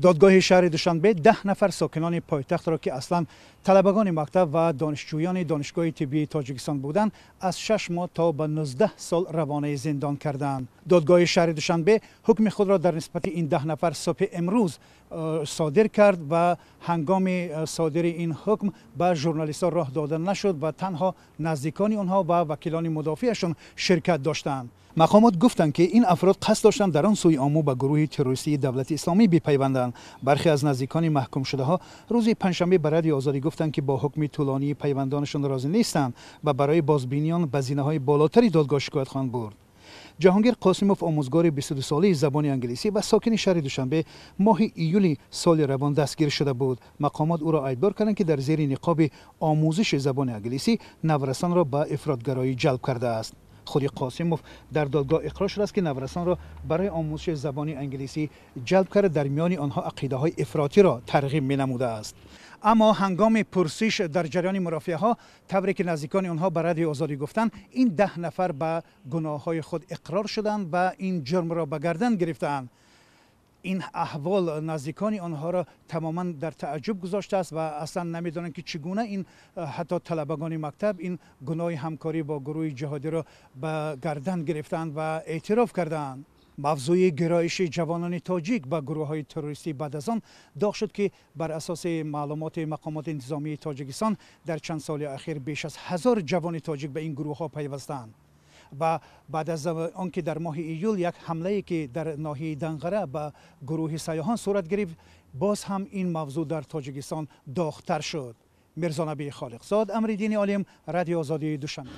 دادگاه شهر دوشنبه 10 نفر ساکنان پایتخت را که اصلا طلبگان مکتب و دانشجویان دانشگاه طبی تاجیکستان بودند از 6 ماه تا به 19 سال روانه زندان کردند. دادگاه شهر دوشنبه حکم خود را در نسبت این 10 نفر صبح امروز صادر کرد و هنگام صادر این حکم به ژورنالیست‌ها راه داده نشد و تنها نزدیکان آنها و وکیلان مدافعشان شرکت داشتند. مقامات گفتند که این افراد قصد داشتند در آن سوی آمو به گروه تروریستی دولت اسلامی بپیوندند. برخی از نزدیکان محکوم شده ها روز پنجشنبه به رادیو آزادی گفتند که با حکم طولانی پیوندانشان راضی نیستند و برای بازبینیان به زینه‌های بالاتری دادگاه شکایت خواهند برد. جهانگیر قاسموف آموزگار 22 ساله زبان انگلیسی و ساکن شهر دوشنبه ماه ایول سال روان دستگیر شده بود. مقامات او را ادعا کردند که در زیر نقاب آموزش زبان انگلیسی نورسان را به افراطگرایی جلب کرده است. خود قاسموف در دادگاه اقرار شده است که نورسان را برای آموزش زبان انگلیسی جلب کرده، در میان آنها عقیده‌های افراطی را ترغیب می‌نموده است. اما هنگام پرسش در جریان مرافعه ها طوری که نزدیکان آنها به رادیو آزادی گفتند، این 10 نفر به گناه‌های خود اقرار شدند و این جرم را به گردن گرفتند. این احوال نزدیکان آنها را تماما در تعجب گذاشته است و اصلا نمیدانند که چگونه این حتی طلبگان مکتب این گناه همکاری با گروه جهادی را به گردن گرفتند و اعتراف کردند. موضوع گرایش جوانان تاجیک به گروه های تروریستی بعد از آن داغ شد که بر اساس معلومات مقامات انتظامی تاجیکستان در چند سال اخیر بیش از 1000 جوان تاجیک به این گروه ها پیوستند و بعد از آنکه در ماه ایول یک حمله که در ناحیه دنقره به گروه سیاحان صورت گرفت، باز هم این موضوع در تاجیکستان داغ‌تر شد. میرزا نبی خالقزاد، امردین عالم، رادیو آزادی دوشنبه.